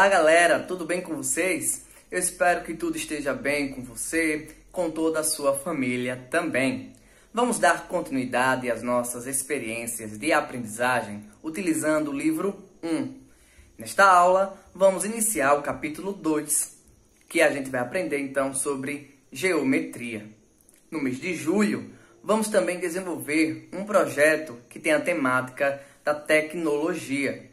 Olá galera, tudo bem com vocês? Eu espero que tudo esteja bem com você, com toda a sua família também. Vamos dar continuidade às nossas experiências de aprendizagem utilizando o livro 1. Nesta aula, vamos iniciar o capítulo 2, que a gente vai aprender então sobre geometria. No mês de julho, vamos também desenvolver um projeto que tem a temática da tecnologia.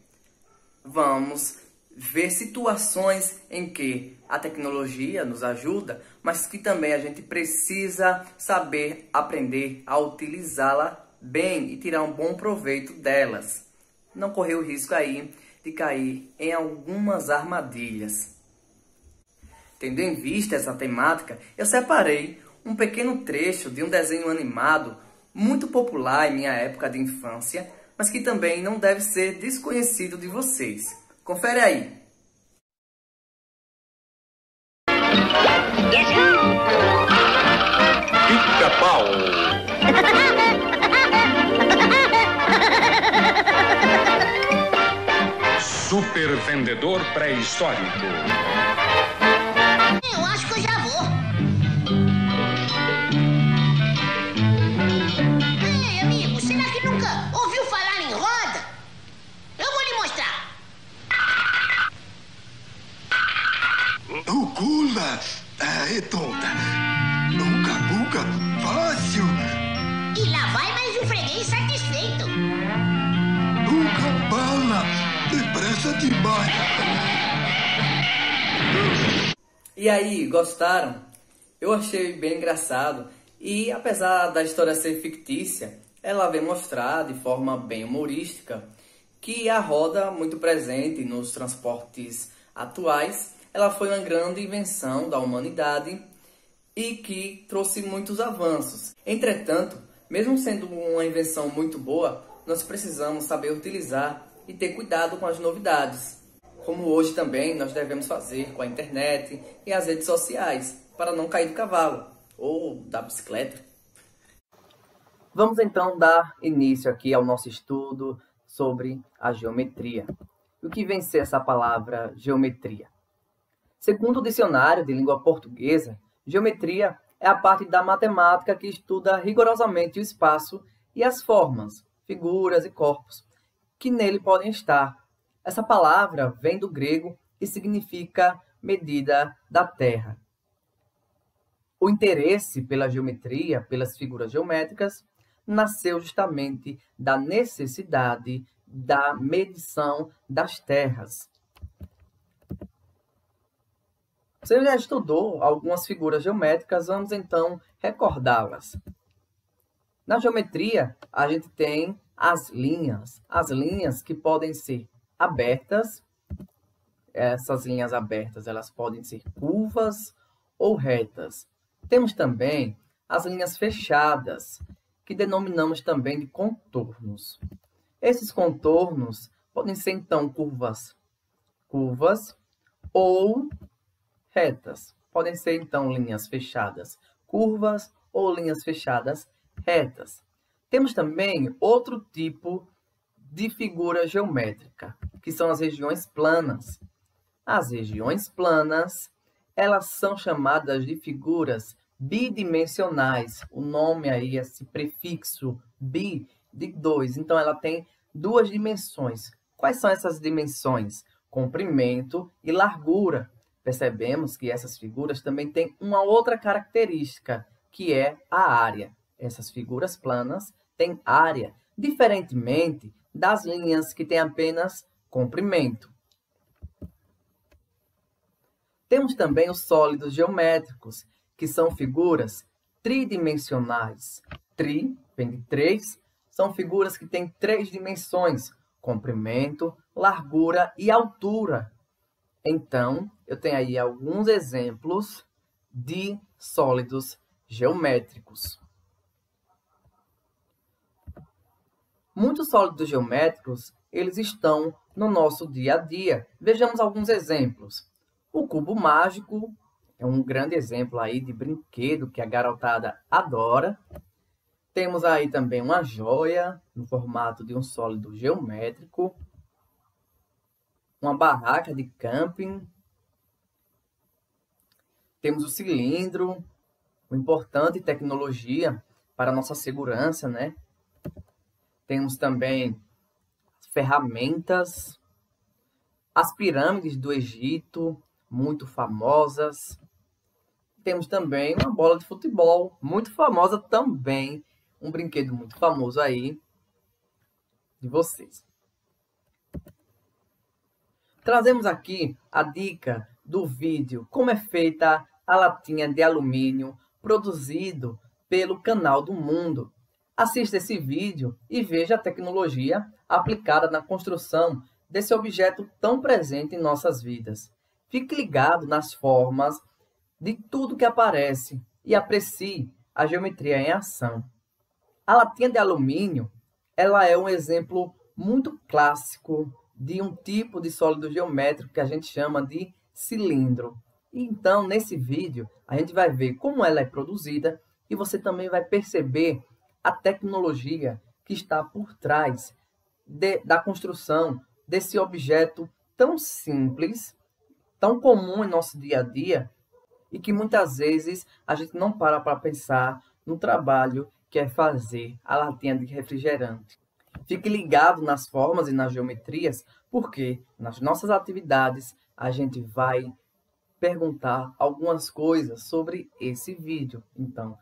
Vamos ver situações em que a tecnologia nos ajuda, mas que também a gente precisa saber aprender a utilizá-la bem e tirar um bom proveito delas. Não correr o risco aí de cair em algumas armadilhas. Tendo em vista essa temática, eu separei um pequeno trecho de um desenho animado muito popular em minha época de infância, mas que também não deve ser desconhecido de vocês. Confere aí. Pica-pau. Super vendedor pré-histórico. Eu acho que eu já vou. Ei, amigo, será que nunca ouviu falar em roda? Eu vou lhe mostrar. Gula redonda. Nunca buga fácil. E lá vai mais um freguês satisfeito. Nunca bala. Depressa demais. E aí, gostaram? Eu achei bem engraçado e, apesar da história ser fictícia, ela vem mostrar de forma bem humorística que a roda, muito presente nos transportes atuais, ela foi uma grande invenção da humanidade e que trouxe muitos avanços. Entretanto, mesmo sendo uma invenção muito boa, nós precisamos saber utilizar e ter cuidado com as novidades. Como hoje também nós devemos fazer com a internet e as redes sociais, para não cair do cavalo ou da bicicleta. Vamos então dar início aqui ao nosso estudo sobre a geometria. O que vem ser essa palavra geometria? Segundo o dicionário de língua portuguesa, geometria é a parte da matemática que estuda rigorosamente o espaço e as formas, figuras e corpos que nele podem estar. Essa palavra vem do grego e significa medida da terra. O interesse pela geometria, pelas figuras geométricas, nasceu justamente da necessidade da medição das terras. Você já estudou algumas figuras geométricas, vamos então recordá-las. Na geometria, a gente tem as linhas que podem ser abertas. Essas linhas abertas, elas podem ser curvas ou retas. Temos também as linhas fechadas, que denominamos também de contornos. Esses contornos podem ser então curvas ou retas. Podem ser então linhas fechadas curvas ou linhas fechadas retas. Temos também outro tipo de figura geométrica, que são as regiões planas. As regiões planas, elas são chamadas de figuras bidimensionais. O nome aí, esse prefixo bi, de 2. Então, ela tem duas dimensões. Quais são essas dimensões? Comprimento e largura. Percebemos que essas figuras também têm uma outra característica, que é a área. Essas figuras planas têm área, diferentemente das linhas que têm apenas comprimento. Temos também os sólidos geométricos, que são figuras tridimensionais. Tri vem de 3, são figuras que têm 3 dimensões, comprimento, largura e altura. Então, eu tenho aí alguns exemplos de sólidos geométricos. Muitos sólidos geométricos, eles estão no nosso dia a dia. Vejamos alguns exemplos. O cubo mágico é um grande exemplo aí de brinquedo que a garotada adora. Temos aí também uma joia no formato de um sólido geométrico. uma barraca de camping. Temos o cilindro, uma importante tecnologia para a nossa segurança, né? Temos também ferramentas, as pirâmides do Egito, muito famosas. Temos também uma bola de futebol, muito famosa também, um brinquedo muito famoso aí de vocês. Trazemos aqui a dica do vídeo como é feita a latinha de alumínio produzido pelo Canal do Mundo. Assista esse vídeo e veja a tecnologia aplicada na construção desse objeto tão presente em nossas vidas. Fique ligado nas formas de tudo que aparece e aprecie a geometria em ação. A latinha de alumínio, ela é um exemplo muito clássico de um tipo de sólido geométrico que a gente chama de cilindro. Então, nesse vídeo, a gente vai ver como ela é produzida e você também vai perceber a tecnologia que está por trás da construção desse objeto tão simples, tão comum em nosso dia a dia e que muitas vezes a gente não para pensar no trabalho que é fazer a latinha de refrigerante. Fique ligado nas formas e nas geometrias, porque nas nossas atividades a gente vai perguntar algumas coisas sobre esse vídeo. Então,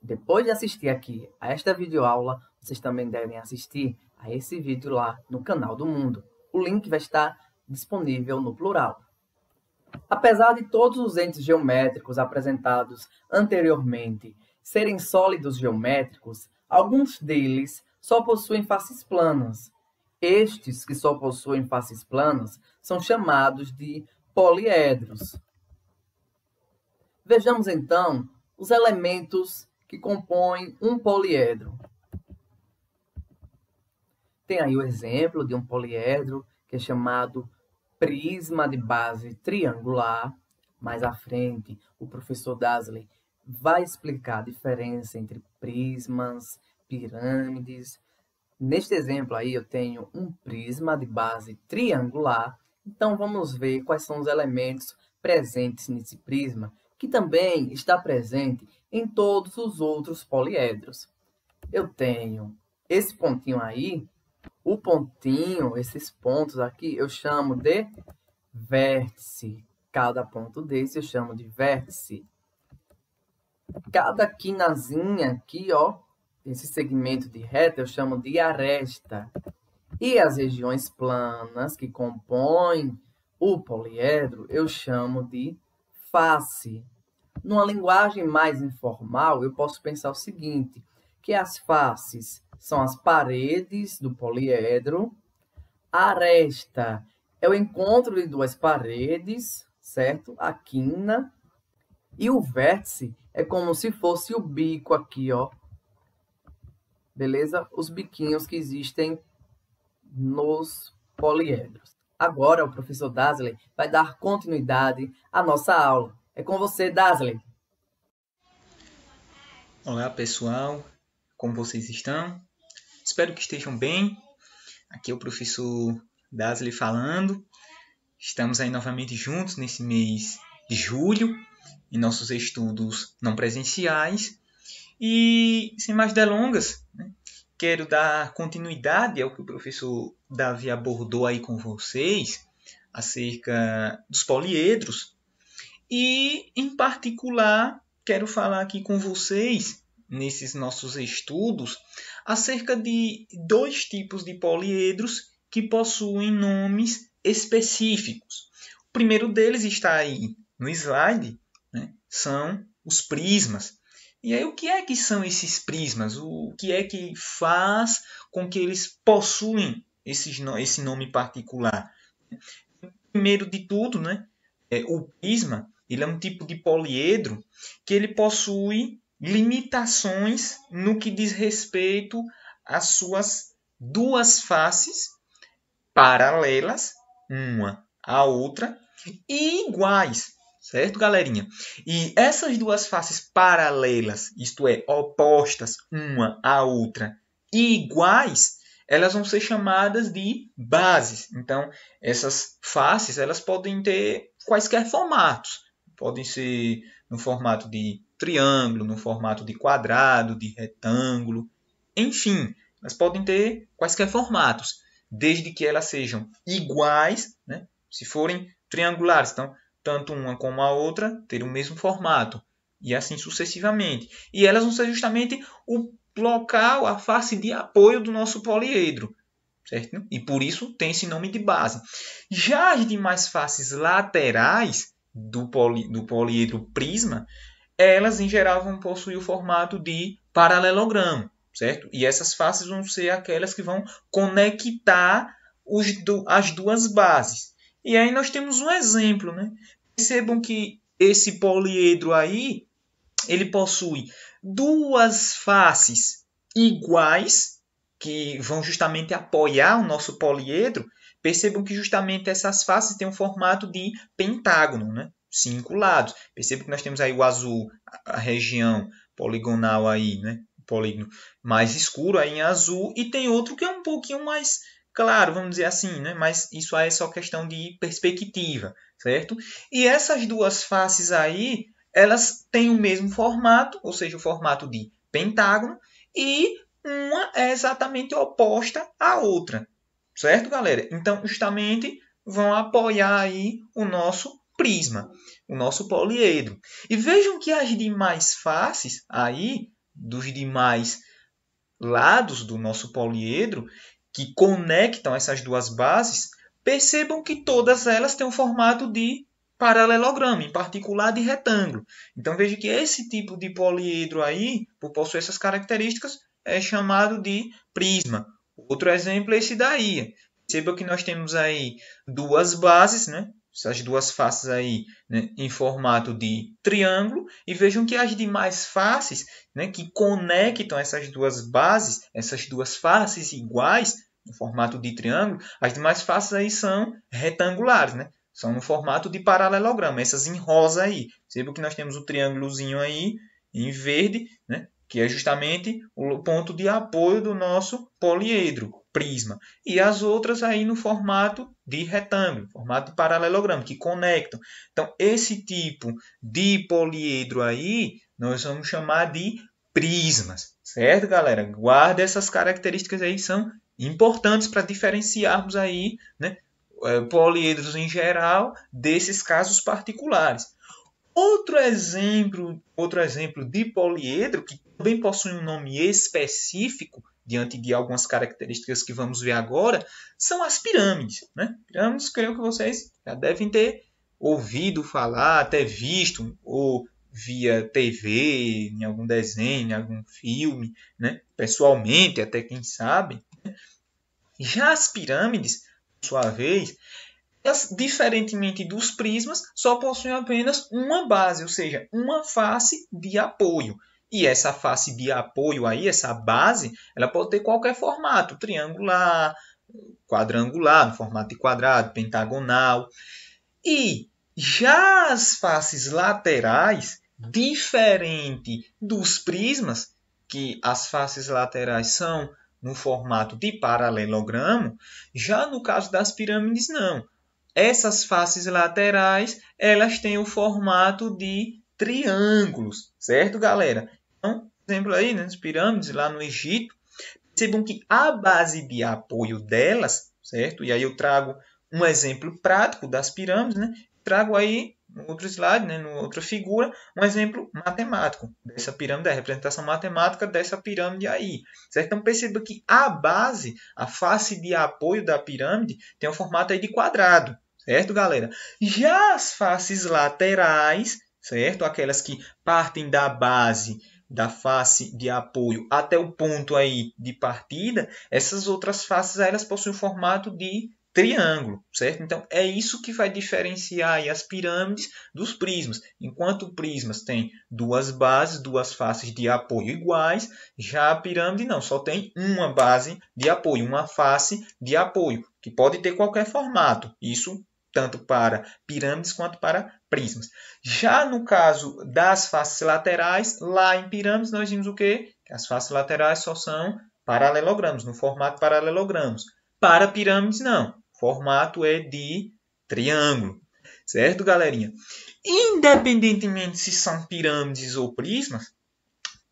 depois de assistir aqui a esta videoaula, vocês também devem assistir a esse vídeo lá no Canal do Mundo. O link vai estar disponível no plural. Apesar de todos os entes geométricos apresentados anteriormente serem sólidos geométricos, alguns deles só possuem faces planas. Estes que só possuem faces planas são chamados de poliedros. Vejamos então os elementos que compõem um poliedro. Tem aí o exemplo de um poliedro que é chamado prisma de base triangular. Mais à frente, o professor Dasley vai explicar a diferença entre prismas, pirâmides. Neste exemplo aí eu tenho um prisma de base triangular. Então vamos ver quais são os elementos presentes nesse prisma, que também está presente em todos os outros poliedros. Eu tenho esse pontinho aí, o pontinho, esses pontos aqui, eu chamo de vértice. Cada ponto desse eu chamo de vértice. Cada quinazinha aqui, ó, esse segmento de reta, eu chamo de aresta. E as regiões planas que compõem o poliedro, eu chamo de face. Numa linguagem mais informal, eu posso pensar o seguinte, que as faces são as paredes do poliedro, a aresta é o encontro de duas paredes, certo? A quina. E o vértice é como se fosse o bico aqui, ó. Beleza? Os biquinhos que existem nos poliedros. Agora o professor Dasley vai dar continuidade à nossa aula. É com você, Dasley. Olá, pessoal. Como vocês estão? Espero que estejam bem. Aqui é o professor Dasley falando. Estamos aí novamente juntos nesse mês de julho, em nossos estudos não presenciais. E, sem mais delongas, né, quero dar continuidade ao que o professor Davi abordou aí com vocês, acerca dos poliedros. E, em particular, quero falar aqui com vocês, nesses nossos estudos, acerca de dois tipos de poliedros que possuem nomes específicos. O primeiro deles está aí no slide, né? São os prismas. E aí, o que é que são esses prismas? O que é que faz com que eles possuem esse nome particular? Primeiro de tudo, né? O prisma ele é um tipo de poliedro que ele possui limitações no que diz respeito às suas duas faces paralelas, uma à outra, e iguais, certo, galerinha? E essas duas faces paralelas, isto é, opostas uma à outra, e iguais, elas vão ser chamadas de bases. Então, essas faces elas podem ter quaisquer formatos. Podem ser no formato de triângulo, no formato de quadrado, de retângulo, enfim, elas podem ter quaisquer formatos, desde que elas sejam iguais, né? Se forem triangulares, então tanto uma como a outra ter o mesmo formato, e assim sucessivamente. E elas vão ser justamente o local, a face de apoio do nosso poliedro, certo? E por isso tem esse nome de base. Já as demais faces laterais do poliedro prisma, elas em geral vão possuir o formato de paralelogramo, certo? E essas faces vão ser aquelas que vão conectar as duas bases. E aí nós temos um exemplo, né? Percebam que esse poliedro aí, ele possui duas faces iguais, que vão justamente apoiar o nosso poliedro. Percebam que justamente essas faces têm um formato de pentágono, né? 5 lados. Percebam que nós temos aí o azul, a região poligonal aí, né? O polígono mais escuro aí em azul, e tem outro que é um pouquinho mais claro, vamos dizer assim, né? Mas isso aí é só questão de perspectiva, certo? E essas duas faces aí, elas têm o mesmo formato, ou seja, o formato de pentágono, e uma é exatamente oposta à outra, certo, galera? Então, justamente, vão apoiar aí o nosso prisma, o nosso poliedro. E vejam que as demais faces aí, dos demais lados do nosso poliedro, que conectam essas duas bases, percebam que todas elas têm um formato de paralelogramo, em particular de retângulo. Então veja que esse tipo de poliedro aí, por possuir essas características, é chamado de prisma. Outro exemplo é esse daí. Perceba que nós temos aí duas bases, né? Essas duas faces aí, né, em formato de triângulo, e vejam que as demais faces, né, que conectam essas duas bases, essas duas faces iguais, no formato de triângulo, as demais faces aí são retangulares, né? São no formato de paralelogramo, essas em rosa aí. Percebam que nós temos o triângulozinho aí em verde, né, que é justamente o ponto de apoio do nosso poliedro, prisma. E as outras aí no formato de retângulo, formato de paralelogramo, que conectam. Então, esse tipo de poliedro aí, nós vamos chamar de prismas. Certo, galera? Guarda essas características aí, são importantes para diferenciarmos aí, né, poliedros em geral desses casos particulares. Outro exemplo de poliedro, que também possui um nome específico, diante de algumas características que vamos ver agora, são as pirâmides, né? Pirâmides, creio que vocês já devem ter ouvido falar, até visto, ou via TV, em algum desenho, em algum filme, né? Pessoalmente, até quem sabe. Já as pirâmides, por sua vez, elas, diferentemente dos prismas, só possuem apenas uma base, ou seja, uma face de apoio. E essa face de apoio aí, essa base, ela pode ter qualquer formato, triangular, quadrangular, no formato de quadrado, pentagonal. E já as faces laterais, diferente dos prismas, que as faces laterais são no formato de paralelogramo, já no caso das pirâmides não. Essas faces laterais, elas têm o formato de triângulos, certo, galera? Então, exemplo aí, né, as pirâmides lá no Egito, percebam que a base de apoio delas, certo? E aí eu trago um exemplo prático das pirâmides, né? Trago aí no outro slide, né, na outra figura, um exemplo matemático dessa pirâmide, a representação matemática dessa pirâmide aí. Certo? Então perceba que a base, a face de apoio da pirâmide, tem um formato aí de quadrado. Certo, galera? Já as faces laterais, certo? Aquelas que partem da base da face de apoio até o ponto aí de partida, essas outras faces aí, elas possuem o formato de triângulo, certo? Então, é isso que vai diferenciar aí as pirâmides dos prismas. Enquanto prismas têm duas bases, duas faces de apoio iguais, já a pirâmide não, só tem uma base de apoio, uma face de apoio, que pode ter qualquer formato. Isso tanto para pirâmides quanto para prismas. Já no caso das faces laterais, lá em pirâmides nós vimos o quê? Que as faces laterais só são paralelogramos, no formato paralelogramos. Para pirâmides, não. O formato é de triângulo. Certo, galerinha? Independentemente se são pirâmides ou prismas,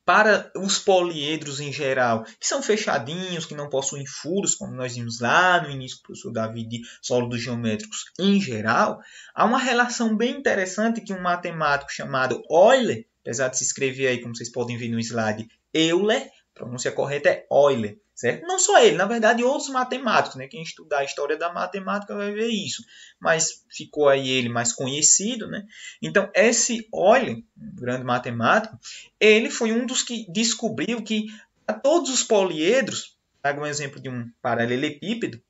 para os poliedros em geral, que são fechadinhos, que não possuem furos, como nós vimos lá no início do professor Davi de sólidos geométricos em geral, há uma relação bem interessante que um matemático chamado Euler, apesar de se escrever aí, como vocês podem ver no slide, Euler, a pronúncia correta é Euler, certo? Não só ele, na verdade outros matemáticos, né? Quem estudar a história da matemática vai ver isso, mas ficou aí ele mais conhecido, né? Então esse Euler, um grande matemático, ele foi um dos que descobriu que a todos os poliedros, trago um exemplo de um paralelepípedo,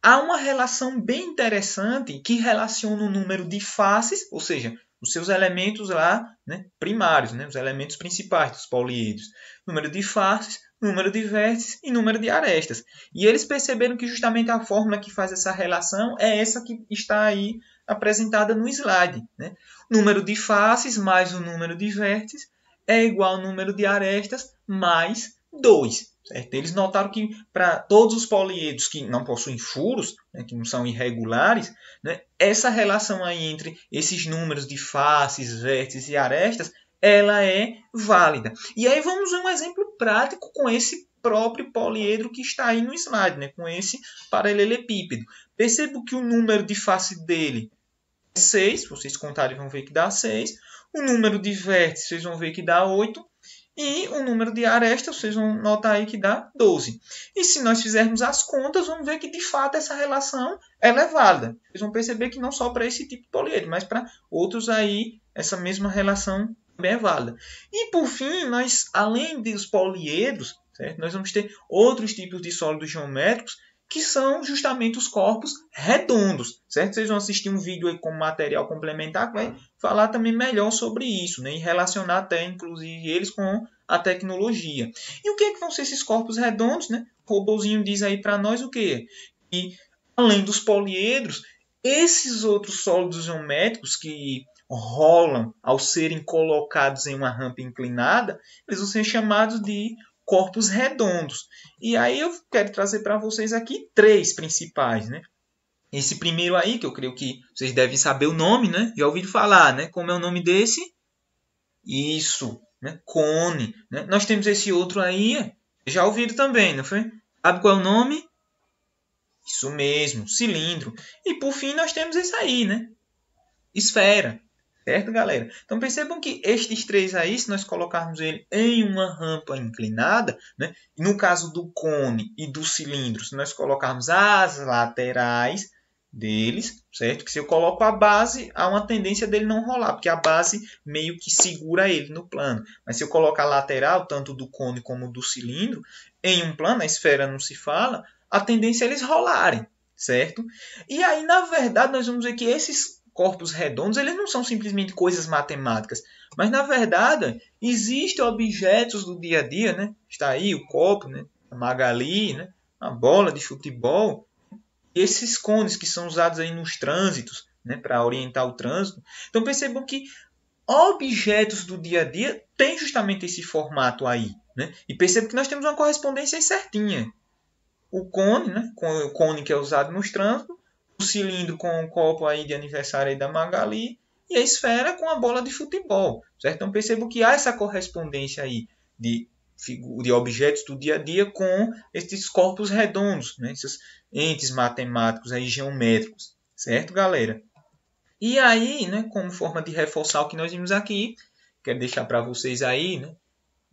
há uma relação bem interessante que relaciona o número de faces, ou seja, os seus elementos lá, né, primários, né, os elementos principais dos poliedros. Número de faces, número de vértices e número de arestas. E eles perceberam que justamente a fórmula que faz essa relação é essa que está aí apresentada no slide. Né? O número de faces mais o número de vértices é igual ao número de arestas mais 2. Certo? Eles notaram que para todos os poliedros que não possuem furos, né, que não são irregulares, né, essa relação aí entre esses números de faces, vértices e arestas, ela é válida. E aí vamos ver um exemplo prático com esse próprio poliedro que está aí no slide, né, com esse paralelepípedo. Percebo que o número de face dele é 6, se vocês contarem vão ver que dá 6. O número de vértices vocês vão ver que dá 8. E o número de arestas, vocês vão notar aí que dá 12. E se nós fizermos as contas, vamos ver que de fato essa relação ela é válida. Vocês vão perceber que não só para esse tipo de poliedro, mas para outros aí, essa mesma relação também é válida. E por fim, nós, além dos poliedros, certo? Nós vamos ter outros tipos de sólidos geométricos, que são justamente os corpos redondos, certo? Vocês vão assistir um vídeo aí com material complementar que vai falar também melhor sobre isso, né? E relacionar até, inclusive, eles com a tecnologia. E o que vão ser esses corpos redondos, né? O robozinho diz aí para nós o quê? E, além dos poliedros, esses outros sólidos geométricos que rolam ao serem colocados em uma rampa inclinada, eles vão ser chamados de corpos redondos. E aí eu quero trazer para vocês aqui 3 principais, né? Esse primeiro aí, que eu creio que vocês devem saber o nome, né? Já ouviram falar, né? Como é o nome desse? Isso, né? Cone. Né? Nós temos esse outro aí, já ouviram também, não foi? Sabe qual é o nome? Isso mesmo, cilindro. E por fim nós temos esse aí, né? Esfera. Certo, galera? Então percebam que estes 3 aí, se nós colocarmos ele em uma rampa inclinada, né? No caso do cone e do cilindro, se nós colocarmos as laterais deles, certo? Que se eu coloco a base, há uma tendência dele não rolar, porque a base meio que segura ele no plano. Mas se eu colocar a lateral, tanto do cone como do cilindro, em um plano, a esfera não se fala, a tendência é eles rolarem, certo? E aí, na verdade, nós vamos ver que esses corpos redondos, eles não são simplesmente coisas matemáticas, mas na verdade existem objetos do dia a dia, né? Está aí o copo, né? A Magali, né? A bola de futebol, e esses cones que são usados aí nos trânsitos, né? Para orientar o trânsito. Então percebam que objetos do dia a dia têm justamente esse formato aí, né? E percebam que nós temos uma correspondência aí certinha. O cone, né? O cone que é usado nos trânsitos, o cilindro com o copo aí de aniversário aí da Magali e a esfera com a bola de futebol, certo? Então percebo que há essa correspondência aí de objetos do dia a dia com esses corpos redondos, né? Esses entes matemáticos aí geométricos, certo, galera? E aí, né, como forma de reforçar o que nós vimos aqui, quero deixar para vocês aí, né,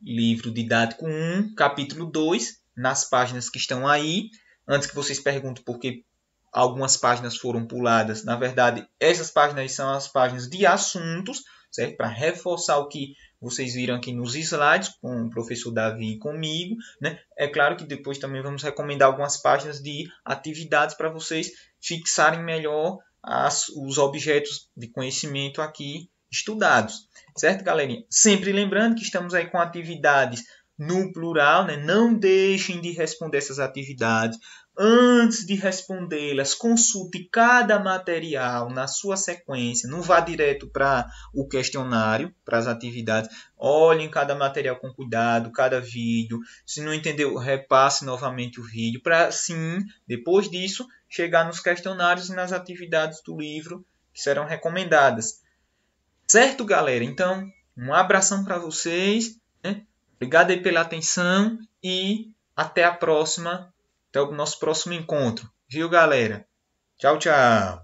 livro didático 1, capítulo 2, nas páginas que estão aí. Antes que vocês perguntem por que algumas páginas foram puladas. Na verdade, essas páginas são as páginas de assuntos, certo? Para reforçar o que vocês viram aqui nos slides, com o professor Davi e comigo, né? É claro que depois também vamos recomendar algumas páginas de atividades para vocês fixarem melhor os objetos de conhecimento aqui estudados. Certo, galerinha? Sempre lembrando que estamos aí com atividades no plural, né? Não deixem de responder essas atividades. antes de respondê-las, consulte cada material na sua sequência. Não vá direto para o questionário, para as atividades. Olhem cada material com cuidado, cada vídeo. Se não entendeu, repasse novamente o vídeo, para sim, depois disso, chegar nos questionários e nas atividades do livro que serão recomendadas. Certo, galera? Então, um abração para vocês, né? Obrigado aí pela atenção e até a próxima. Até o nosso próximo encontro. Viu, galera? Tchau, tchau.